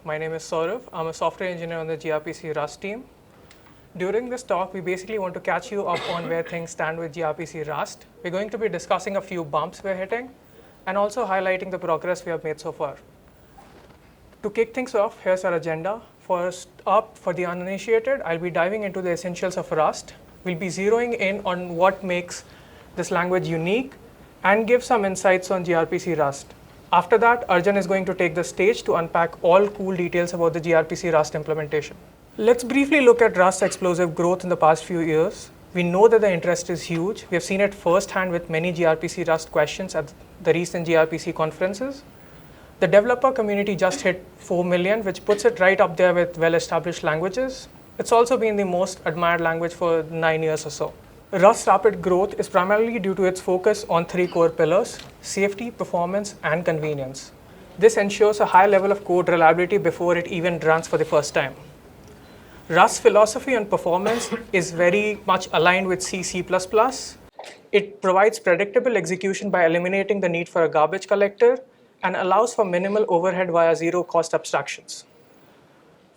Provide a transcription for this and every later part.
My name is Saurav. I'm a software engineer on the gRPC-Rust team. During this talk, we basically want to catch you up on where things stand with gRPC-Rust. We're going to be discussing a few bumps we're hitting and also highlighting the progress we have made so far. To kick things off, here's our agenda. First up, for the uninitiated, I'll be diving into the essentials of Rust. We'll be zeroing in on what makes this language unique and give some insights on gRPC-Rust. After that, Arjan is going to take the stage to unpack all cool details about the gRPC-Rust implementation. Let's briefly look at Rust's explosive growth in the past few years. We know that the interest is huge. We have seen it firsthand with many gRPC-Rust questions at the recent gRPC conferences. The developer community just hit 4 million, which puts it right up there with well-established languages. It's also been the most admired language for 9 years or so. Rust's rapid growth is primarily due to its focus on 3 core pillars: safety, performance, and convenience. This ensures a high level of code reliability before it even runs for the first time. Rust's philosophy on performance is very much aligned with C++. It provides predictable execution by eliminating the need for a garbage collector and allows for minimal overhead via zero-cost abstractions.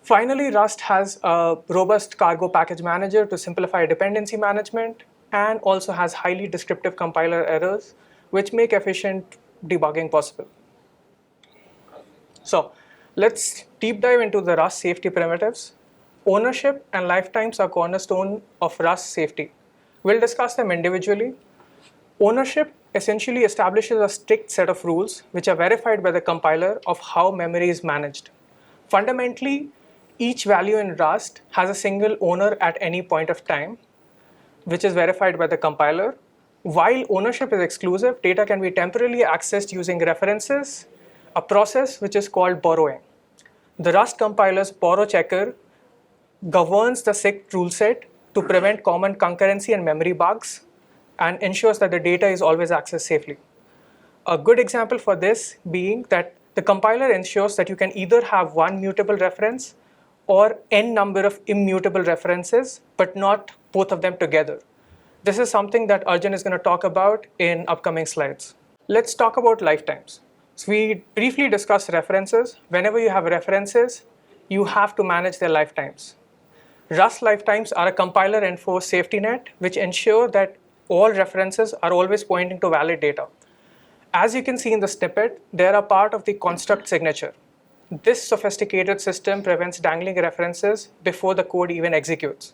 Finally, Rust has a robust cargo package manager to simplify dependency management and also has highly descriptive compiler errors, which make efficient debugging possible. So let's deep dive into the Rust safety primitives. Ownership and lifetimes are cornerstone of Rust safety. We'll discuss them individually. Ownership essentially establishes a strict set of rules which are verified by the compiler of how memory is managed. Fundamentally, each value in Rust has a single owner at any point of time, which is verified by the compiler. While ownership is exclusive, data can be temporarily accessed using references, a process which is called borrowing. The Rust compiler's borrow checker governs the SIG rule set to prevent common concurrency and memory bugs and ensures that the data is always accessed safely. A good example for this being that the compiler ensures that you can either have one mutable reference or n number of immutable references, but not both of them together. This is something that Arjan is going to talk about in upcoming slides. Let's talk about lifetimes. So we briefly discussed references. Whenever you have references, you have to manage their lifetimes. Rust lifetimes are a compiler-enforced safety net, which ensure that all references are always pointing to valid data. As you can see in the snippet, they are a part of the construct signature. This sophisticated system prevents dangling references before the code even executes.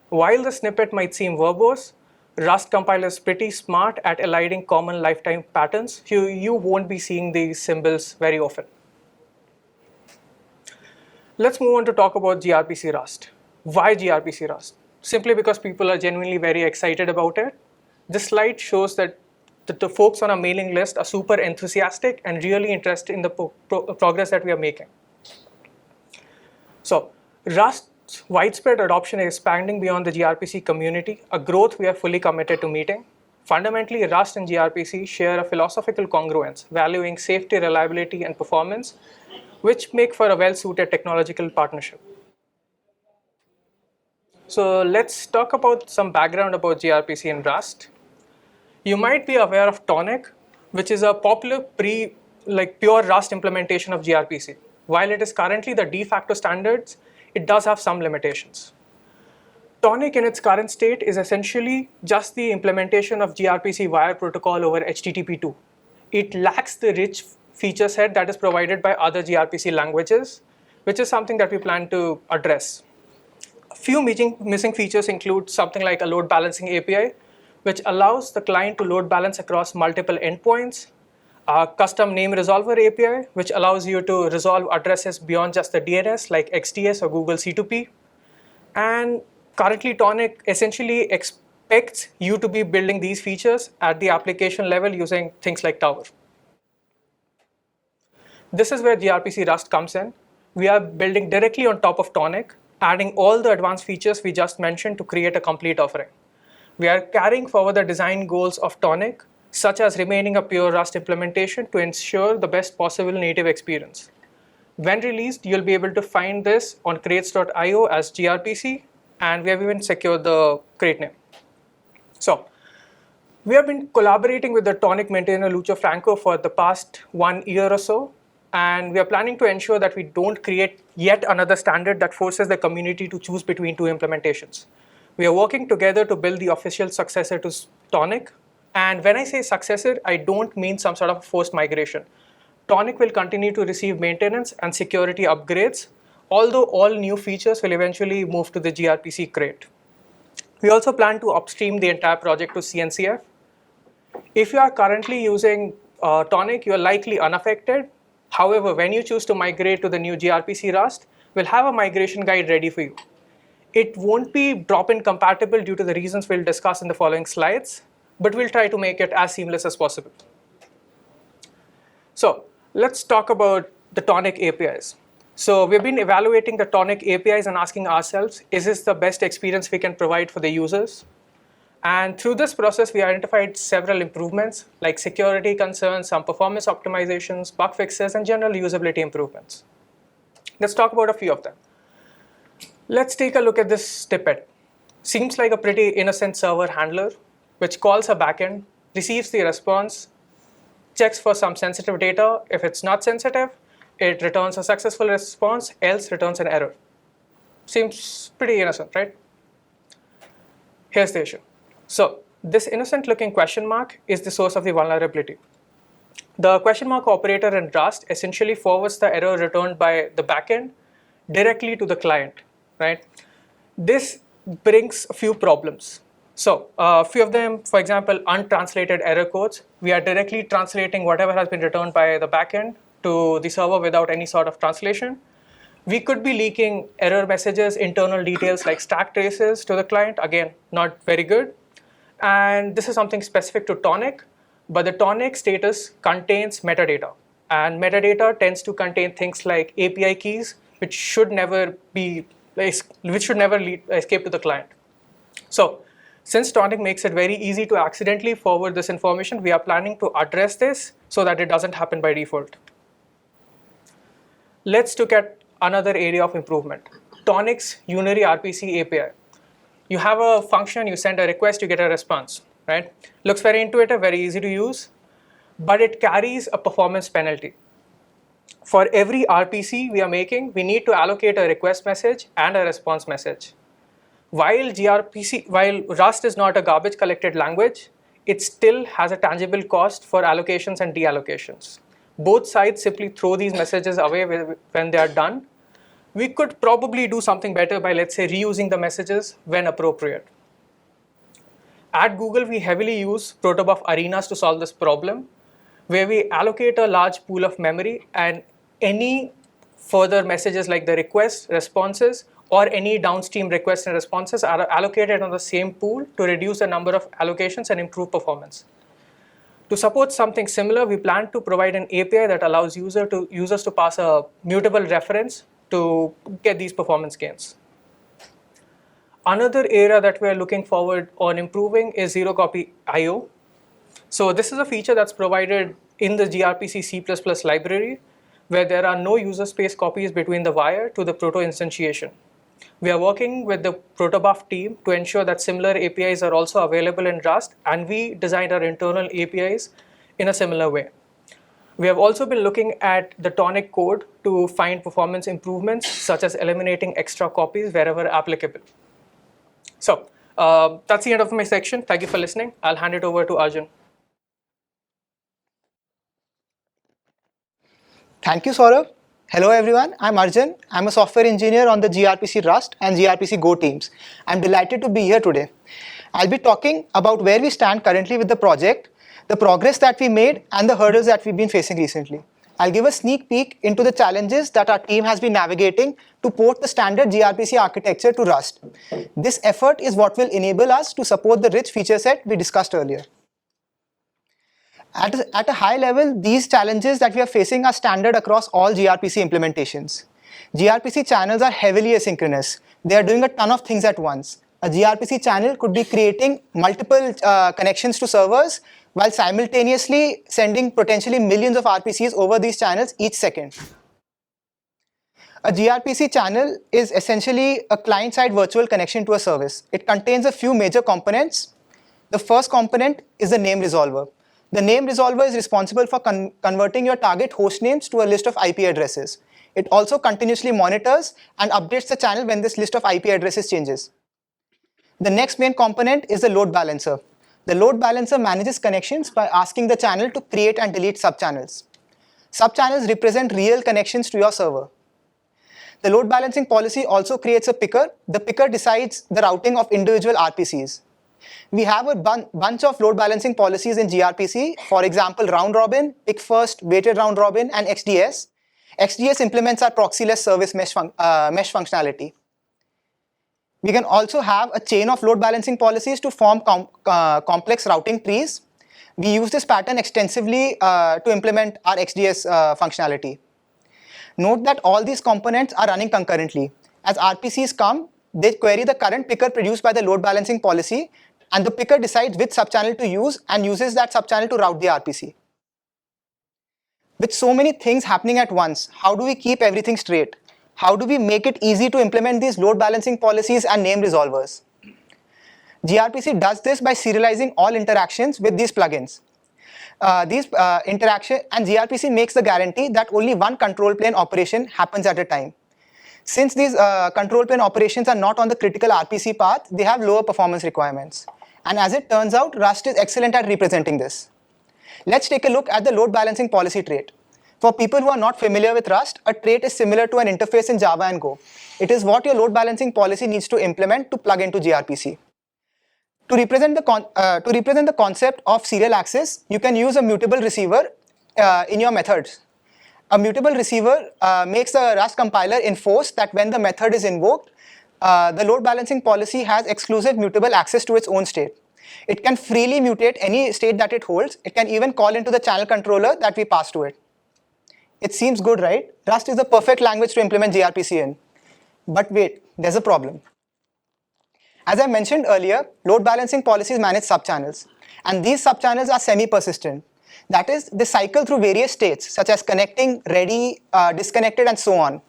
While the snippet might seem verbose, Rust compiler is pretty smart at eliding common lifetime patterns. You won't be seeing these symbols very often. Let's move on to talk about gRPC-Rust. Why gRPC-Rust? Simply because people are genuinely very excited about it. This slide shows that the folks on our mailing list are super enthusiastic and really interested in the progress that we are making. So Rust's widespread adoption is expanding beyond the gRPC community, a growth we are fully committed to meeting. Fundamentally, Rust and gRPC share a philosophical congruence, valuing safety, reliability, and performance, which make for a well-suited technological partnership. So let's talk about some background about gRPC and Rust. You might be aware of Tonic, which is a popular pure Rust implementation of gRPC. While it is currently the de facto standards, it does have some limitations. Tonic in its current state is essentially just the implementation of gRPC wire protocol over HTTP2. It lacks the rich feature set that is provided by other gRPC languages, which is something that we plan to address. A few missing features include something like a load balancing API, which allows the client to load balance across multiple endpoints, a custom name resolver API, which allows you to resolve addresses beyond just the DNS like XDS or Google C2P. And currently, Tonic essentially expects you to be building these features at the application level using things like Tower. This is where gRPC-Rust comes in. We are building directly on top of Tonic, adding all the advanced features we just mentioned to create a complete offering. We are carrying forward the design goals of Tonic, such as remaining a pure Rust implementation to ensure the best possible native experience. When released, you'll be able to find this on crates.io as gRPC, and we have even secured the crate name. So we have been collaborating with the Tonic maintainer Lucio Franco for the past 1 year or so. And we are planning to ensure that we don't create yet another standard that forces the community to choose between two implementations. We are working together to build the official successor to Tonic. And when I say successor, I don't mean some sort of forced migration. Tonic will continue to receive maintenance and security upgrades, although all new features will eventually move to the gRPC crate. We also plan to upstream the entire project to CNCF. If you are currently using Tonic, you are likely unaffected. However, when you choose to migrate to the new gRPC-Rust, we'll have a migration guide ready for you. It won't be drop-in compatible due to the reasons we'll discuss in the following slides, but we'll try to make it as seamless as possible. So let's talk about the Tonic APIs. So we've been evaluating the Tonic APIs and asking ourselves, is this the best experience we can provide for the users? And through this process, we identified several improvements like security concerns, some performance optimizations, bug fixes, and general usability improvements. Let's talk about a few of them. Let's take a look at this snippet. Seems like a pretty innocent server handler, which calls a backend, receives the response, checks for some sensitive data. If it's not sensitive, it returns a successful response, else returns an error. Seems pretty innocent, right? Here's the issue. So this innocent looking question mark is the source of the vulnerability. The question mark operator in Rust essentially forwards the error returned by the backend directly to the client, right? This brings a few problems. So a few of them, for example, untranslated error codes. We are directly translating whatever has been returned by the backend to the server without any sort of translation. We could be leaking error messages, internal details like stack traces to the client. Again, not very good. And this is something specific to Tonic, but the Tonic status contains metadata. And metadata tends to contain things like API keys, which should never escape to the client. So since Tonic makes it very easy to accidentally forward this information, we are planning to address this so that it doesn't happen by default. Let's look at another area of improvement, Tonic's Unary RPC API. You have a function, you send a request, you get a response, right? Looks very intuitive, very easy to use, but it carries a performance penalty. For every RPC we are making, we need to allocate a request message and a response message. While Rust is not a garbage collected language, it still has a tangible cost for allocations and deallocations. Both sides simply throw these messages away when they are done. We could probably do something better by, let's say, reusing the messages when appropriate. At Google, we heavily use protobuf arenas to solve this problem, where we allocate a large pool of memory and any further messages like the requests, responses, or any downstream requests and responses are allocated on the same pool to reduce the number of allocations and improve performance. To support something similar, we plan to provide an API that allows users to pass a mutable reference to get these performance gains. Another area that we're looking forward on improving is zero copy IO. So this is a feature that's provided in the gRPC C++ library, where there are no user space copies between the wire to the proto instantiation. We are working with the protobuf team to ensure that similar APIs are also available in Rust, and we designed our internal APIs in a similar way. We have also been looking at the Tonic code to find performance improvements, such as eliminating extra copies wherever applicable. So that's the end of my section. Thank you for listening. I'll hand it over to Arjun. Thank you, Saurav. Hello, everyone. I'm Arjan. I'm a software engineer on the gRPC-Rust and gRPC-Go teams. I'm delighted to be here today. I'll be talking about where we stand currently with the project, the progress that we made, and the hurdles that we've been facing recently. I'll give a sneak peek into the challenges that our team has been navigating to port the standard gRPC architecture to Rust. This effort is what will enable us to support the rich feature set we discussed earlier. At a high level, these challenges that we are facing are standard across all gRPC implementations. gRPC channels are heavily asynchronous. They are doing a ton of things at once. A gRPC channel could be creating multiple connections to servers while simultaneously sending potentially millions of RPCs over these channels each second. A gRPC channel is essentially a client-side virtual connection to a service. It contains a few major components. The first component is the name resolver. The name resolver is responsible for converting your target host names to a list of IP addresses. It also continuously monitors and updates the channel when this list of IP addresses changes. The next main component is the load balancer. The load balancer manages connections by asking the channel to create and delete subchannels. Subchannels represent real connections to your server. The load balancing policy also creates a picker. The picker decides the routing of individual RPCs. We have a bunch of load balancing policies in gRPC, for example, round robin, pick first, weighted round robin, and XDS. XDS implements our proxyless service mesh functionality. We can also have a chain of load balancing policies to form complex routing trees. We use this pattern extensively to implement our XDS functionality. Note that all these components are running concurrently. As RPCs come, they query the current picker produced by the load balancing policy, and the picker decides which subchannel to use and uses that subchannel to route the RPC. With so many things happening at once, how do we keep everything straight? How do we make it easy to implement these load balancing policies and name resolvers? gRPC does this by serializing all interactions with these plugins. And gRPC makes the guarantee that only one control plane operation happens at a time. Since these control plane operations are not on the critical RPC path, they have lower performance requirements. And as it turns out, Rust is excellent at representing this. Let's take a look at the load balancing policy trait. For people who are not familiar with Rust, a trait is similar to an interface in Java and Go. It is what your load balancing policy needs to implement to plug into gRPC. To represent the concept of serial access, you can use a mutable receiver in your methods. A mutable receiver makes the Rust compiler enforce that when the method is invoked, the load balancing policy has exclusive mutable access to its own state. It can freely mutate any state that it holds. It can even call into the channel controller that we pass to it. It seems good, right? Rust is the perfect language to implement gRPC in. But wait, there's a problem. As I mentioned earlier, load balancing policies manage subchannels. And these subchannels are semi-persistent. That is, they cycle through various states, such as connecting, ready, disconnected, and so on.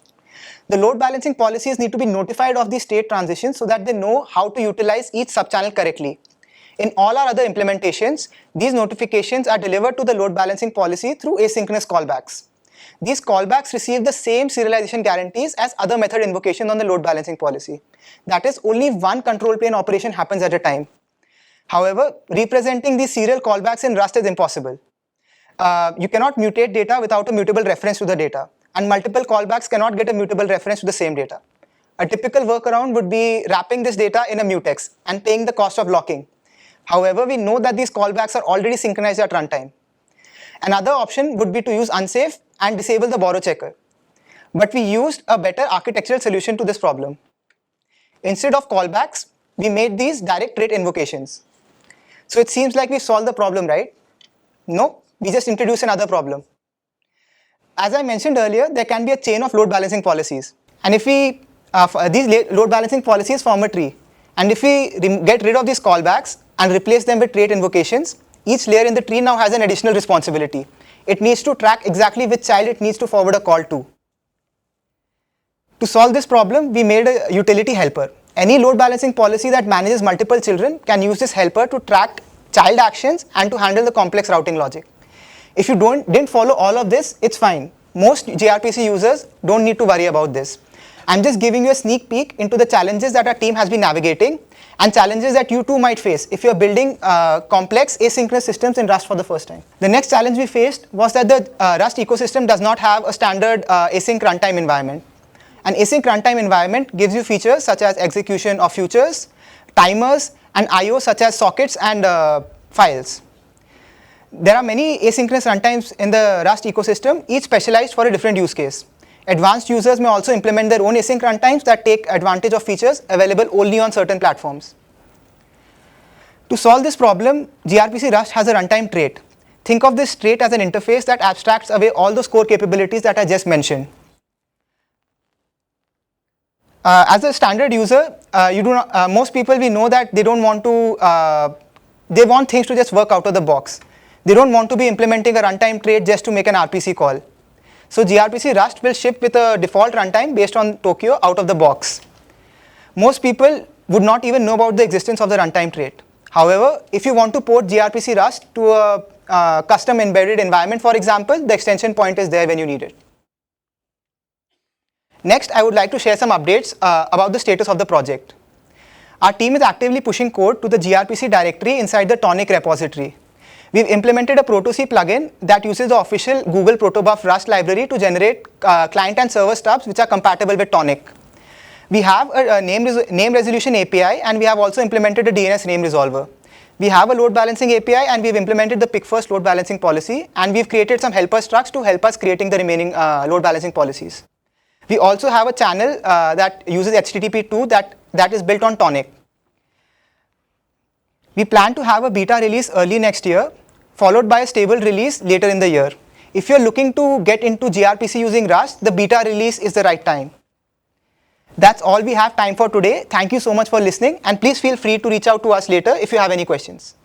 The load balancing policies need to be notified of these state transitions so that they know how to utilize each subchannel correctly. In all our other implementations, these notifications are delivered to the load balancing policy through asynchronous callbacks. These callbacks receive the same serialization guarantees as other method invocations on the load balancing policy. That is, only one control plane operation happens at a time. However, representing these serial callbacks in Rust is impossible. You cannot mutate data without a mutable reference to the data, and multiple callbacks cannot get a mutable reference to the same data. A typical workaround would be wrapping this data in a mutex and paying the cost of locking. However, we know that these callbacks are already synchronized at runtime. Another option would be to use unsafe and disable the borrow checker. But we used a better architectural solution to this problem. Instead of callbacks, we made these direct trait invocations. So it seems like we solved the problem, right? No, we just introduced another problem. As I mentioned earlier, there can be a chain of load balancing policies. And if we, these load balancing policies form a tree. And if we get rid of these callbacks and replace them with trait invocations, each layer in the tree now has an additional responsibility. It needs to track exactly which child it needs to forward a call to. To solve this problem, we made a utility helper. Any load balancing policy that manages multiple children can use this helper to track child actions and to handle the complex routing logic. If you didn't follow all of this, it's fine. Most gRPC users don't need to worry about this. I'm just giving you a sneak peek into the challenges that our team has been navigating and challenges that you too might face if you're building complex asynchronous systems in Rust for the first time. The next challenge we faced was that the Rust ecosystem does not have a standard async runtime environment. An async runtime environment gives you features such as execution of futures, timers, and I/O such as sockets and files. There are many asynchronous runtimes in the Rust ecosystem, each specialized for a different use case. Advanced users may also implement their own async runtimes that take advantage of features available only on certain platforms. To solve this problem, gRPC-Rust has a runtime trait. Think of this trait as an interface that abstracts away all those core capabilities that I just mentioned. As a standard user, most people we know that they don't want to, they want things to just work out of the box. They don't want to be implementing a runtime trait just to make an RPC call. So gRPC-Rust will ship with a default runtime based on Tokyo out of the box. Most people would not even know about the existence of the runtime trait. However, if you want to port gRPC-Rust to a custom embedded environment, for example, the extension point is there when you need it. Next, I would like to share some updates about the status of the project. Our team is actively pushing code to the gRPC directory inside the Tonic repository. We've implemented a Pro2C plugin that uses the official Google protobuf Rust library to generate client and server stubs which are compatible with Tonic. We have a name resolution API, and we have also implemented a DNS name resolver. We have a load balancing API, and we've implemented the pick first load balancing policy, and we've created some helper structs to help us creating the remaining load balancing policies. We also have a channel that uses HTTP2 that is built on Tonic. We plan to have a beta release early next year, followed by a stable release later in the year. If you're looking to get into gRPC using Rust, the beta release is the right time. That's all we have time for today. Thank you so much for listening, and please feel free to reach out to us later if you have any questions.